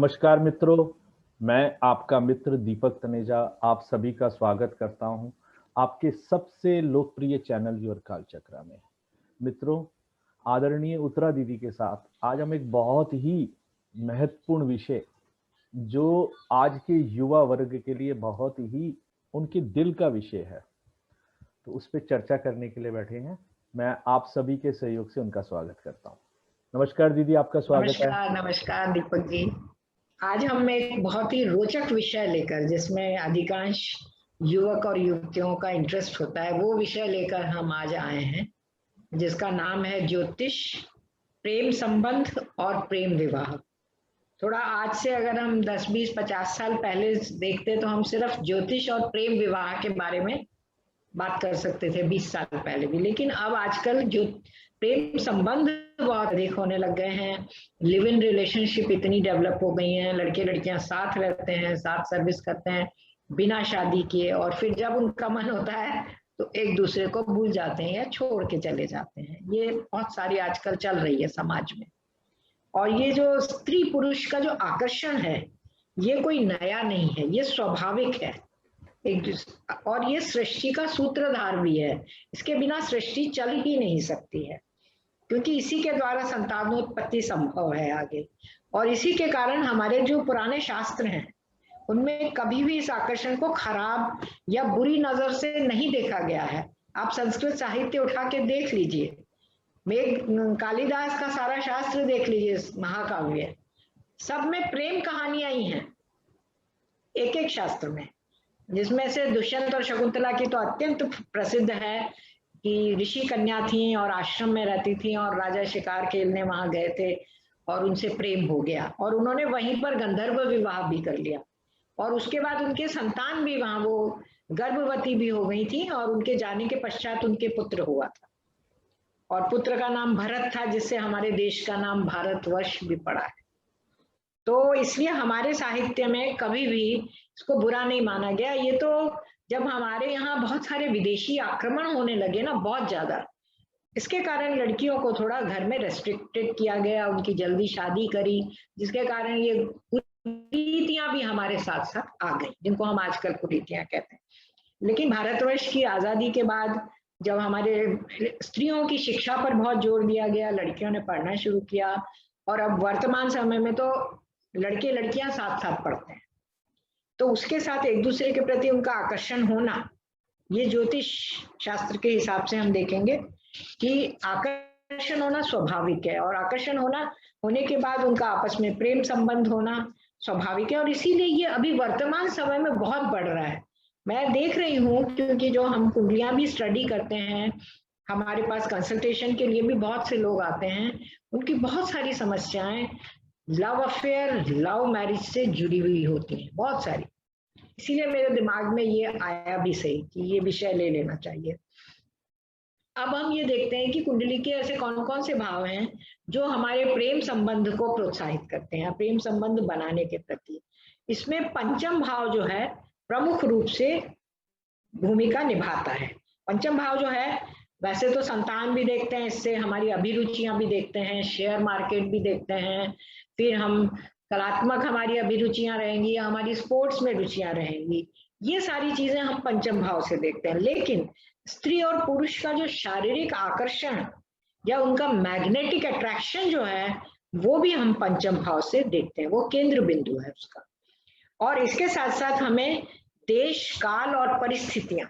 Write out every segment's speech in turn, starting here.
नमस्कार मित्रों, मैं आपका मित्र दीपक तनेजा आप सभी का स्वागत करता हूं आपके सबसे लोकप्रिय चैनल योर कालचक्र में। मित्रों, आदरणीय उत्तरा दीदी के साथ आज हम एक बहुत ही महत्वपूर्ण विषय जो आज के युवा वर्ग के लिए बहुत ही उनके दिल का विषय है, तो उस पर चर्चा करने के लिए बैठे हैं। मैं आप सभी के सहयोग से उनका स्वागत करता हूं। नमस्कार दीदी, आपका स्वागत है। नमस्कार दीपक जी। आज हम एक बहुत ही रोचक विषय लेकर, जिसमें अधिकांश युवक और युवतियों का इंटरेस्ट होता है, वो विषय लेकर हम आज आए हैं, जिसका नाम है ज्योतिष, प्रेम संबंध और प्रेम विवाह। थोड़ा आज से अगर हम 10, 20, 50 साल पहले देखते तो हम सिर्फ ज्योतिष और प्रेम विवाह के बारे में बात कर सकते थे 20 साल पहले भी, लेकिन अब आजकल जो प्रेम संबंध बहुत अधिक होने लग गए हैं, लिव इन रिलेशनशिप इतनी डेवलप हो गई हैं, लड़के लड़कियां साथ रहते हैं, साथ सर्विस करते हैं बिना शादी किए, और फिर जब उनका मन होता है तो एक दूसरे को भूल जाते हैं या छोड़ के चले जाते हैं। ये बहुत सारी आजकल चल रही है समाज में। और ये जो स्त्री पुरुष का जो आकर्षण है, ये कोई नया नहीं है, ये स्वाभाविक है और ये सृष्टि का सूत्रधार भी है। इसके बिना सृष्टि चल ही नहीं सकती है, क्योंकि इसी के द्वारा संतानोत्पत्ति संभव है आगे। और इसी के कारण हमारे जो पुराने शास्त्र हैं, उनमें कभी भी इस आकर्षण को खराब या बुरी नजर से नहीं देखा गया है। आप संस्कृत साहित्य उठा के देख लीजिए, कालिदास का सारा शास्त्र देख लीजिए, महाकाव्य, सब में प्रेम कहानियां ही हैं एक एक शास्त्र में, जिसमें से दुष्यंत और शकुंतला की तो अत्यंत प्रसिद्ध है कि ऋषि कन्या थी और आश्रम में रहती थी और राजा शिकार खेलने वहां गए थे और उनसे प्रेम हो गया और उन्होंने वहीं पर गंधर्व विवाह भी कर लिया, और उसके बाद उनके संतान भी वहां, वो गर्भवती भी हो गई थी और उनके जाने के पश्चात उनके पुत्र हुआ था, और पुत्र का नाम भरत था, जिससे हमारे देश का नाम भारतवर्ष भी पड़ा है। तो इसलिए हमारे साहित्य में कभी भी इसको बुरा नहीं माना गया। ये तो जब हमारे यहाँ बहुत सारे विदेशी आक्रमण होने लगे ना, बहुत ज्यादा, इसके कारण लड़कियों को थोड़ा घर में रेस्ट्रिक्टेड किया गया, उनकी जल्दी शादी करी, जिसके कारण ये कुरीतियां भी हमारे साथ साथ आ गई, जिनको हम आजकल कुरीतियां कहते हैं। लेकिन भारतवर्ष की आजादी के बाद जब हमारे स्त्रियों की शिक्षा पर बहुत जोर दिया गया, लड़कियों ने पढ़ना शुरू किया, और अब वर्तमान समय में तो लड़के लड़कियां साथ साथ पढ़ते हैं, तो उसके साथ एक दूसरे के प्रति उनका आकर्षण होना, ये ज्योतिष शास्त्र के हिसाब से हम देखेंगे कि आकर्षण होना स्वाभाविक है, और आकर्षण होने के बाद उनका आपस में प्रेम संबंध होना स्वाभाविक है। और इसीलिए ये अभी वर्तमान समय में बहुत बढ़ रहा है। मैं देख रही हूँ, क्योंकि जो हम कुंडलियां भी स्टडी करते हैं, हमारे पास कंसल्टेशन के लिए भी बहुत से लोग आते हैं, उनकी बहुत सारी समस्याएं लव अफेयर, लव मैरिज से जुड़ी हुई होती है, बहुत सारी। इसीलिए मेरे दिमाग में ये आया भी सही कि ये विषय ले लेना चाहिए। अब हम ये देखते हैं कि कुंडली के ऐसे कौन कौन से भाव हैं जो हमारे प्रेम संबंध को प्रोत्साहित करते हैं, प्रेम संबंध बनाने के प्रति। इसमें पंचम भाव जो है प्रमुख रूप से भूमिका निभाता है। पंचम भाव जो है, वैसे तो संतान भी देखते हैं, इससे हमारी अभिरुचियां भी देखते हैं, शेयर मार्केट भी देखते हैं, फिर हम कलात्मक हमारी अभिरुचियां रहेंगी या हमारी स्पोर्ट्स में रुचियां रहेंगी, ये सारी चीजें हम पंचम भाव से देखते हैं। लेकिन स्त्री और पुरुष का जो शारीरिक आकर्षण या उनका मैग्नेटिक अट्रैक्शन जो है, वो भी हम पंचम भाव से देखते हैं, वो केंद्र बिंदु है उसका। और इसके साथ साथ हमें देश, काल और परिस्थितियां,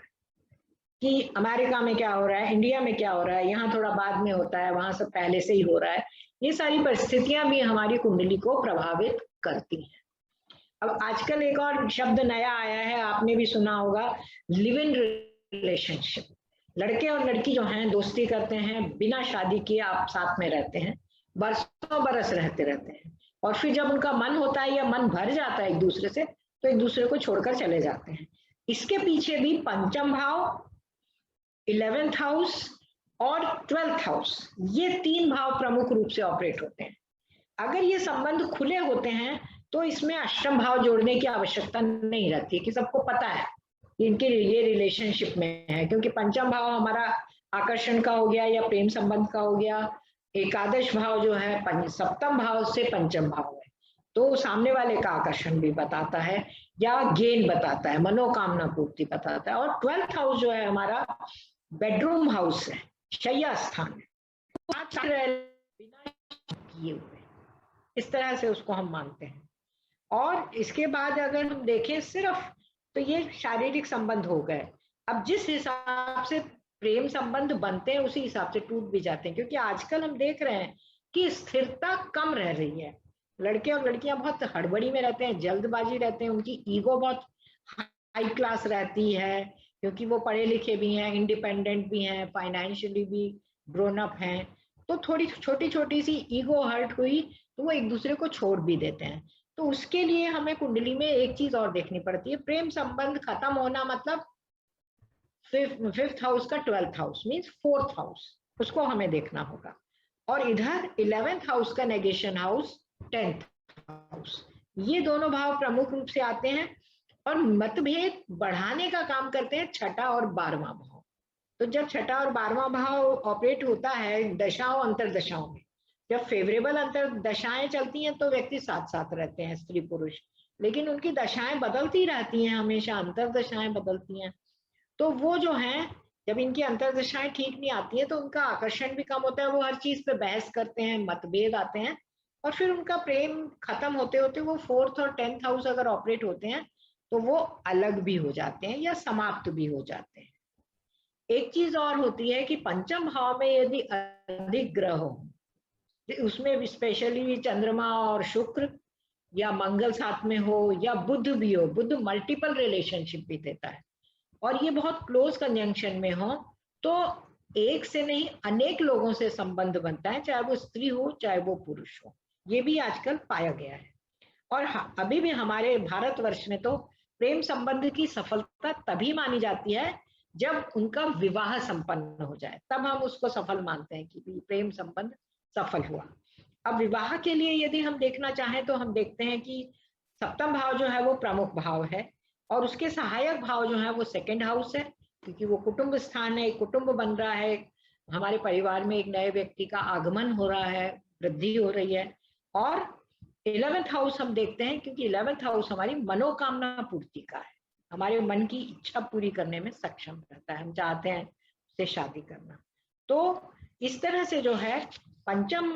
कि अमेरिका में क्या हो रहा है, इंडिया में क्या हो रहा है, यहाँ थोड़ा बाद में होता है, वहां सब पहले से ही हो रहा है, ये सारी परिस्थितियां भी हमारी कुंडली को प्रभावित करती हैं। अब आजकल एक और शब्द नया आया है, आपने भी सुना होगा, लिव इन रिलेशनशिप। लड़के और लड़की जो हैं दोस्ती करते हैं, बिना शादी किए आप साथ में रहते हैं, बरसों बरस रहते हैं, और फिर जब उनका मन होता है या मन भर जाता है एक दूसरे से, तो एक दूसरे को छोड़कर चले जाते हैं। इसके पीछे भी पंचम भाव, 11th हाउस और 12th हाउस, ये 3 भाव प्रमुख रूप से ऑपरेट होते हैं। अगर ये संबंध खुले होते हैं तो इसमें अष्टम भाव जोड़ने की आवश्यकता नहीं रहती, कि सबको पता है इनके ये रिलेशनशिप में है, क्योंकि पंचम भाव हमारा आकर्षण का हो गया या प्रेम संबंध का हो गया, एकादश भाव जो है सप्तम भाव से पंचम भाव है, तो सामने वाले का आकर्षण भी बताता है या गेन बताता है, मनोकामना पूर्ति बताता है। और 12th हाउस जो है हमारा बेडरूम हाउस है, शय्या स्थान है, बिना किए हुए, इस तरह से उसको हम मानते हैं। और इसके बाद अगर हम देखें सिर्फ, तो ये शारीरिक संबंध हो गए। अब जिस हिसाब से प्रेम संबंध बनते हैं उसी हिसाब से टूट भी जाते हैं, क्योंकि आजकल हम देख रहे हैं कि स्थिरता कम रह रही है। लड़के और लड़कियां बहुत हड़बड़ी में रहते हैं, जल्दबाजी रहते हैं, उनकी ईगो बहुत हाई क्लास रहती है, क्योंकि वो पढ़े लिखे भी हैं, इंडिपेंडेंट भी हैं, फाइनेंशियली भी ग्रोन अप हैं। तो थोड़ी छोटी छोटी सी ईगो हर्ट हुई तो वो एक दूसरे को छोड़ भी देते हैं। तो उसके लिए हमें कुंडली में एक चीज और देखनी पड़ती है, प्रेम संबंध खत्म होना मतलब 5th हाउस का 12th house means 4th house, उसको हमें देखना होगा। और इधर 11th हाउस का नेगेशन हाउस 10th हाउस, ये दोनों भाव प्रमुख रूप से आते हैं और मतभेद बढ़ाने का काम करते हैं 6ठा और 12वां भाव। तो जब 6ठा और 12वां भाव ऑपरेट होता है दशाओं अंतरदशाओं में, जब फेवरेबल अंतरदशाएं चलती हैं तो व्यक्ति साथ साथ रहते हैं, स्त्री पुरुष, लेकिन उनकी दशाएं बदलती रहती हैं, हमेशा अंतरदशाएं बदलती हैं। तो वो जो है, जब इनकी अंतरदशाएं ठीक नहीं आती है तो उनका आकर्षण भी कम होता है, वो हर चीज पे बहस करते हैं, मतभेद आते हैं, और फिर उनका प्रेम खत्म होते होते वो 4th और 10th हाउस अगर ऑपरेट होते हैं तो वो अलग भी हो जाते हैं या समाप्त भी हो जाते हैं। एक चीज और होती है कि पंचम भाव में यदि अधिक ग्रह हो, उसमें स्पेशली चंद्रमा और शुक्र या मंगल साथ में हो या बुध भी हो, बुध मल्टीपल रिलेशनशिप भी देता है, और ये बहुत क्लोज कंजंक्शन में हो तो एक से नहीं अनेक लोगों से संबंध बनता है, चाहे वो स्त्री हो चाहे वो पुरुष हो, ये भी आजकल पाया गया है। और हाँ, अभी भी हमारे भारतवर्ष में तो प्रेम संबंध की सफलता तभी मानी जाती है जब उनका विवाह संपन्न हो जाए, तब हम उसको सफल मानते हैं कि प्रेम संबंध सफल हुआ। अब विवाह के लिए यदि हम देखना चाहें तो हम देखते हैं कि 7वां भाव जो है वो प्रमुख भाव है और उसके सहायक भाव जो है वो 2nd हाउस है, क्योंकि वो कुटुंब स्थान है, कुटुंब बन रहा है, हमारे परिवार में एक नए व्यक्ति का आगमन हो रहा है, वृद्धि हो रही है। और 11th हाउस हम देखते हैं क्योंकि 11th हाउस हमारी मनोकामना पूर्ति का है, हमारे मन की इच्छा पूरी करने में सक्षम रहता है, हम चाहते हैं उससे शादी करना। तो इस तरह से जो है पंचम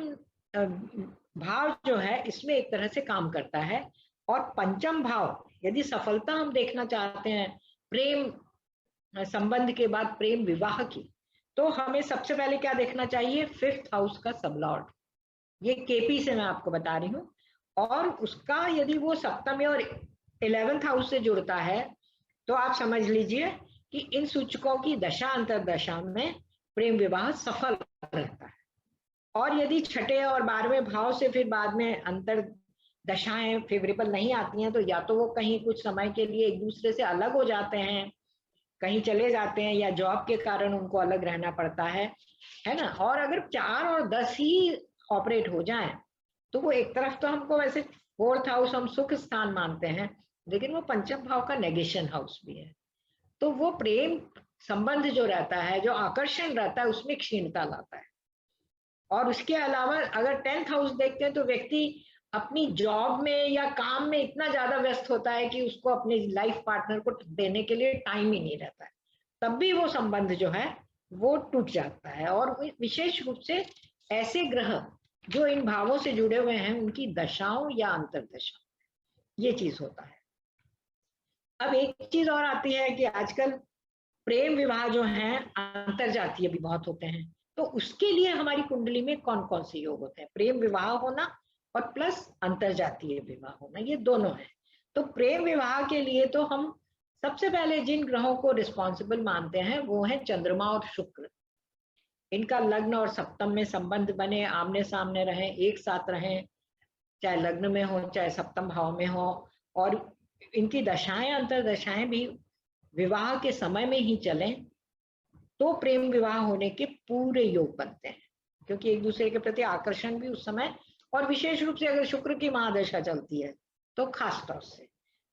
भाव जो है इसमें एक तरह से काम करता है। और पंचम भाव यदि सफलता हम देखना चाहते हैं प्रेम संबंध के बाद प्रेम विवाह की, तो हमें सबसे पहले क्या देखना चाहिए, 5th हाउस का सबलॉर्ड, ये केपी से मैं आपको बता रही हूँ, और उसका यदि वो 7वें और 11th हाउस से जुड़ता है तो आप समझ लीजिए कि इन सूचकों की दशा अंतरदशा में प्रेम विवाह सफल रहता है। और यदि 6ठे और 12वें भाव से फिर बाद में अंतर दशाएं फेवरेबल नहीं आती हैं तो या तो वो कहीं कुछ समय के लिए एक दूसरे से अलग हो जाते हैं, कहीं चले जाते हैं, या जॉब के कारण उनको अलग रहना पड़ता है ना। और अगर 4 और 10 ही ऑपरेट हो जाएं तो वो एक तरफ तो हमको वैसे 4th हाउस हम सुख स्थान मानते हैं, लेकिन वो पंचम भाव का नेगेशन हाउस भी है, तो वो प्रेम संबंध जो रहता है, जो आकर्षण रहता है, उसमें क्षीणता लाता है। और उसके अलावा अगर 10th हाउस देखते हैं तो व्यक्ति अपनी जॉब में या काम में इतना ज्यादा व्यस्त होता है कि उसको अपने लाइफ पार्टनर को देने के लिए टाइम ही नहीं रहता है, तब भी वो संबंध जो है वो टूट जाता है। और विशेष रूप से ऐसे ग्रह जो इन भावों से जुड़े हुए हैं उनकी दशाओं या अंतरदशा, ये चीज होता है। अब एक चीज और आती है कि आजकल प्रेम विवाह जो है अंतरजातीय भी बहुत होते हैं, तो उसके लिए हमारी कुंडली में कौन कौन से योग होते हैं, प्रेम विवाह होना और प्लस अंतरजातीय विवाह होना, ये दोनों है। तो प्रेम विवाह के लिए तो हम सबसे पहले जिन ग्रहों को रिस्पॉन्सिबल मानते हैं वो है चंद्रमा और शुक्र। इनका लग्न और सप्तम में संबंध बने, आमने सामने रहें, एक साथ रहें, चाहे लग्न में हो चाहे सप्तम भाव में हो, और इनकी दशाएं अंतरदशाएं भी विवाह के समय में ही चलें तो प्रेम विवाह होने के पूरे योग बनते हैं, क्योंकि एक दूसरे के प्रति आकर्षण भी उस समय, और विशेष रूप से अगर शुक्र की महादशा चलती है तो खास तौर से।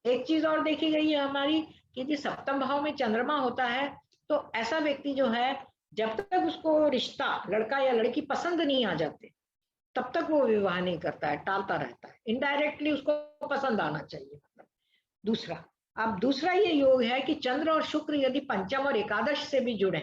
एक चीज और देखी गई है हमारी कि यदि सप्तम भाव में चंद्रमा होता है तो ऐसा व्यक्ति जो है जब तक उसको रिश्ता लड़का या लड़की पसंद नहीं आ जाते तब तक वो विवाह नहीं करता है, टालता रहता है, इनडायरेक्टली उसको पसंद आना चाहिए। मतलब दूसरा, अब दूसरा ये योग है कि चंद्र और शुक्र यदि पंचम और एकादश से भी जुड़े,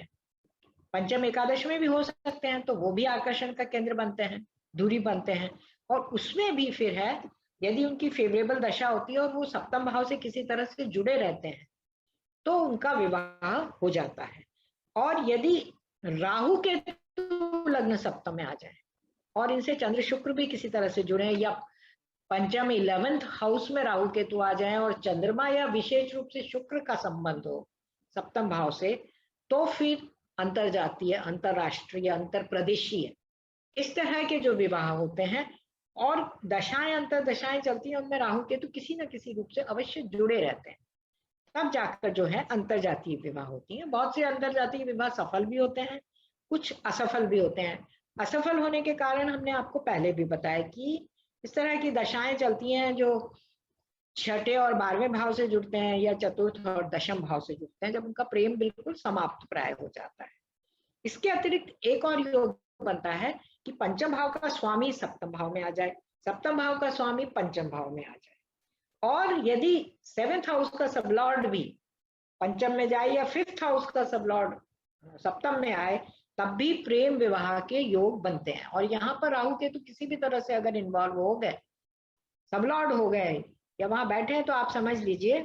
पंचम एकादश में भी हो सकते हैं, तो वो भी आकर्षण का केंद्र बनते हैं, दूरी बनते हैं। और उसमें भी फिर है, यदि उनकी फेवरेबल दशा होती है और वो सप्तम भाव से किसी तरह से जुड़े रहते हैं, तो उनका विवाह हो जाता है। और यदि राहु के लग्न सप्तम में आ जाए और इनसे चंद्र शुक्र भी किसी तरह से जुड़े, या पंचम 11th हाउस में राहु केतु आ जाए और चंद्रमा या विशेष रूप से शुक्र का संबंध हो सप्तम भाव से, तो फिर अंतरजातीय, अंतरराष्ट्रीय, अंतर प्रदेशीय, इस तरह के जो विवाह होते हैं और दशाएं, अंतर दशाएं चलती हैं, उनमें राहु केतु किसी न किसी रूप से अवश्य जुड़े रहते हैं, तब जाकर जो है अंतरजातीय विवाह होती हैं। बहुत से अंतरजातीय विवाह सफल भी होते हैं, कुछ असफल भी होते हैं। असफल होने के कारण हमने आपको पहले भी बताया कि इस तरह की दशाएं चलती हैं जो छठे और 12वें भाव से जुड़ते हैं या चतुर्थ और दशम भाव से जुड़ते हैं, जब उनका प्रेम बिल्कुल समाप्त प्राय हो जाता है। इसके अतिरिक्त एक और योग बनता है कि पंचम भाव का स्वामी सप्तम भाव में आ जाए, सप्तम भाव का स्वामी पंचम भाव में आ जाए, और यदि 7th हाउस का सबलॉर्ड भी पंचम में जाए या 5th हाउस का सबलॉर्ड सप्तम में आए, तब भी प्रेम विवाह के योग बनते हैं। और यहाँ पर राहु के तो किसी भी तरह से अगर इन्वॉल्व हो गए, सबलॉर्ड हो गए या वहां बैठे हैं, तो आप समझ लीजिए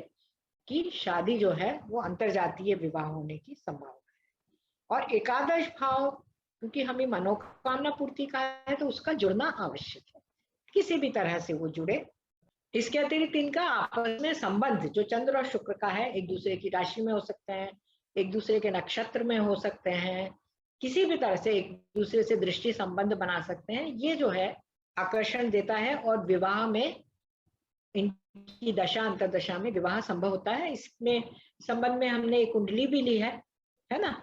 कि शादी जो है वो अंतरजातीय विवाह होने की संभावना है। और एकादश भाव, क्योंकि हमें मनोकामना पूर्ति का है, तो उसका जुड़ना आवश्यक है, किसी भी तरह से वो जुड़े। इसके अतिरिक्त इनका आपस में संबंध जो चंद्र और शुक्र का है, एक दूसरे की राशि में हो सकते हैं, एक दूसरे के नक्षत्र में हो सकते हैं, किसी भी तरह से एक दूसरे से दृष्टि संबंध बना सकते हैं। ये जो है आकर्षण देता है और विवाह में, इनकी दशा अंतरदशा में विवाह संभव होता है। इसमें संबंध में हमने एक कुंडली भी ली है ना,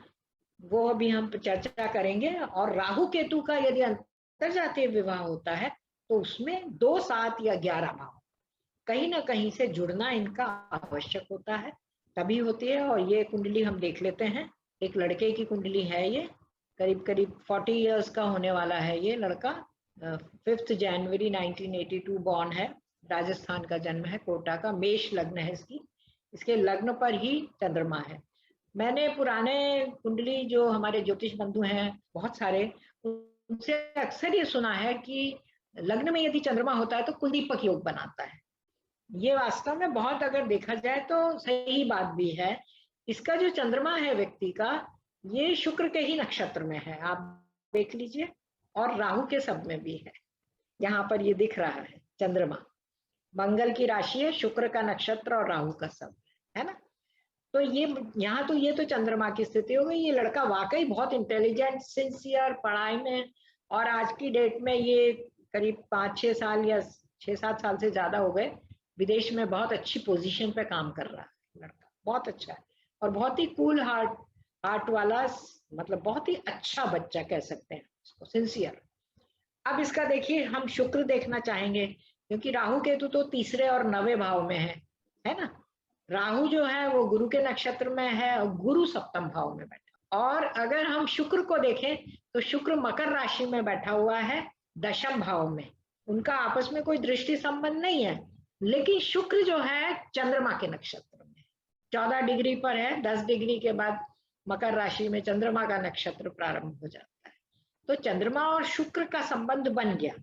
वो अभी हम चर्चा करेंगे। और राहु केतु का यदि अंतरजातीय विवाह होता है, तो उसमें 2, 7 या 11 भाव कहीं ना कहीं से जुड़ना इनका आवश्यक होता है, तभी होती है। और ये कुंडली हम देख लेते हैं। एक लड़के की कुंडली है, ये करीब करीब 40 इयर्स का होने वाला है ये लड़का। 5 जनवरी 1982 बॉर्न है, राजस्थान का जन्म है, कोटा का, मेष लग्न है इसकी, इसके लग्न पर ही चंद्रमा है। मैंने पुराने कुंडली जो हमारे ज्योतिष बंधु हैं बहुत सारे, उनसे अक्सर ये सुना है कि लग्न में यदि चंद्रमा होता है तो कुलदीपक योग बनाता है। ये वास्तव में बहुत, अगर देखा जाए तो सही बात भी है। इसका जो चंद्रमा है व्यक्ति का, ये शुक्र के ही नक्षत्र में है, आप देख लीजिए, और राहु के सब में भी है। यहाँ पर ये दिख रहा है चंद्रमा, मंगल की राशि है, शुक्र का नक्षत्र और राहु का सब है ना। तो ये यहाँ तो ये तो चंद्रमा की स्थिति हो गई। ये लड़का वाकई बहुत इंटेलिजेंट, सिंसियर पढ़ाई में, और आज की डेट में ये करीब 5-6 साल या 6-7 साल से ज्यादा हो गए विदेश में बहुत अच्छी पोजीशन पे काम कर रहा है लड़का, बहुत अच्छा है। और बहुत ही कूल हार्ट वाला, मतलब बहुत ही अच्छा बच्चा कह सकते हैं इसको, सिंसियर। अब इसका देखिए, हम शुक्र देखना चाहेंगे, क्योंकि राहु केतु तो 3रे और 9वें भाव में है ना। राहु जो है वो गुरु के नक्षत्र में है और गुरु सप्तम भाव में बैठा। और अगर हम शुक्र को देखें तो शुक्र मकर राशि में बैठा हुआ है, दशम भाव में। उनका आपस में कोई दृष्टि संबंध नहीं है, लेकिन शुक्र जो है चंद्रमा के नक्षत्र में 14 डिग्री पर है। 10 डिग्री के बाद मकर राशि में चंद्रमा का नक्षत्र प्रारंभ हो जाता है। तो चंद्रमा और शुक्र का संबंध बन गया।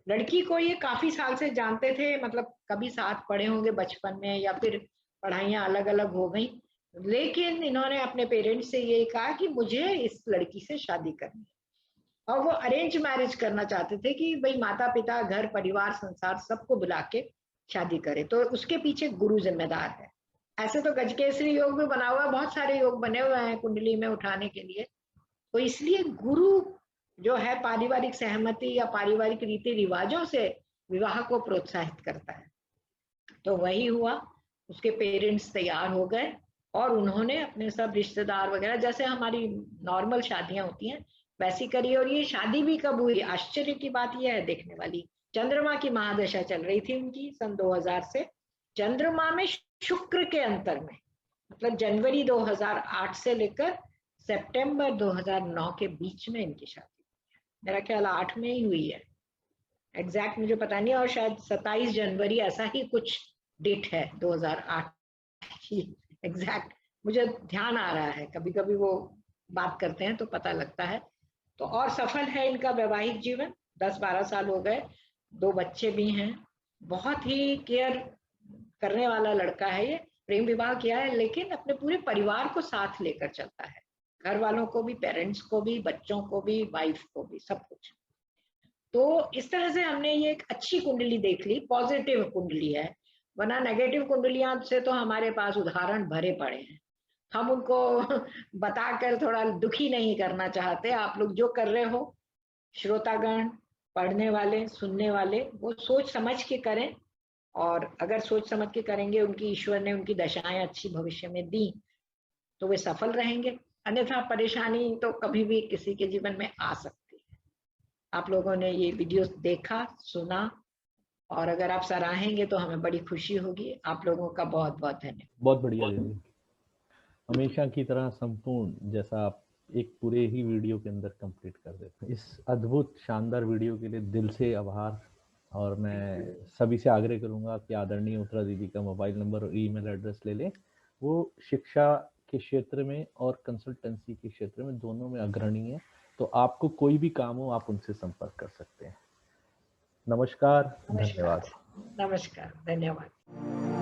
लड़की को ये काफी साल से जानते थे, मतलब कभी साथ पढ़े होंगे बचपन में, या फिर पढ़ाइयाँ अलग अलग हो गई, लेकिन इन्होंने अपने पेरेंट्स से यही कहा कि मुझे इस लड़की से शादी करनी है। और वो अरेंज मैरिज करना चाहते थे कि भाई माता पिता, घर परिवार, संसार सबको बुला के शादी करे। तो उसके पीछे गुरु जिम्मेदार है। ऐसे तो गजकेसरी योग भी बना हुआ है, बहुत सारे योग बने हुए हैं कुंडली में उठाने के लिए। तो इसलिए गुरु जो है पारिवारिक सहमति या पारिवारिक रीति रिवाजों से विवाह को प्रोत्साहित करता है। तो वही हुआ, उसके पेरेंट्स तैयार हो गए और उन्होंने अपने सब रिश्तेदार वगैरह, जैसे हमारी नॉर्मल शादियां होती हैं वैसी करी। और ये शादी भी कब हुई, आश्चर्य की बात यह है देखने वाली, चंद्रमा की महादशा चल रही थी उनकी सन 2000 से। चंद्रमा में शुक्र के अंतर में, मतलब जनवरी 2008 से लेकर सितंबर 2009 के बीच में इनकी शादी, मेरा ख्याल 8 में ही हुई है, एग्जैक्ट मुझे पता नहीं, और शायद 27 जनवरी ऐसा ही कुछ डेट है 2008 की। एग्जैक्ट मुझे ध्यान आ रहा है, कभी कभी वो बात करते हैं तो पता लगता है। तो और सफल है इनका वैवाहिक जीवन, 10-12 साल हो गए, 2 बच्चे भी हैं। बहुत ही केयर करने वाला लड़का है ये। प्रेम विवाह किया है लेकिन अपने पूरे परिवार को साथ लेकर चलता है, घर वालों को भी, पेरेंट्स को भी, बच्चों को भी, वाइफ को भी, सब कुछ। तो इस तरह से हमने ये एक अच्छी कुंडली देख ली, पॉजिटिव कुंडली है। वरना नेगेटिव कुंडलियां से तो हमारे पास उदाहरण भरे पड़े हैं। हम उनको बताकर थोड़ा दुखी नहीं करना चाहते। आप लोग जो कर रहे हो, श्रोतागण, पढ़ने वाले, सुनने वाले, वो सोच समझ के करें। और अगर सोच समझ के करेंगे, उनकी ईश्वर ने उनकी दशाएं अच्छी भविष्य में दी, तो वे सफल रहेंगे। अन्यथा परेशानी तो कभी भी किसी के जीवन में आ सकती है। आप लोगों ने ये वीडियो देखा, सुना, और अगर आप सराहेंगे तो हमें बड़ी खुशी होगी। आप लोगों का बहुत बहुत धन्यवाद। बहुत बढ़िया दीदी, हमेशा की तरह संपूर्ण, जैसा आप एक पूरे ही वीडियो के अंदर कंप्लीट कर देते हैं। इस अद्भुत शानदार वीडियो के लिए दिल से आभार। और मैं सभी से आग्रह करूंगा कि आदरणीय उत्तरा दीदी का मोबाइल नंबर और ईमेल एड्रेस ले लें। वो शिक्षा के क्षेत्र में और कंसल्टेंसी के क्षेत्र में दोनों में अग्रणी है, तो आपको कोई भी काम हो आप उनसे संपर्क कर सकते हैं। नमस्कार, धन्यवाद। नमस्कार, धन्यवाद।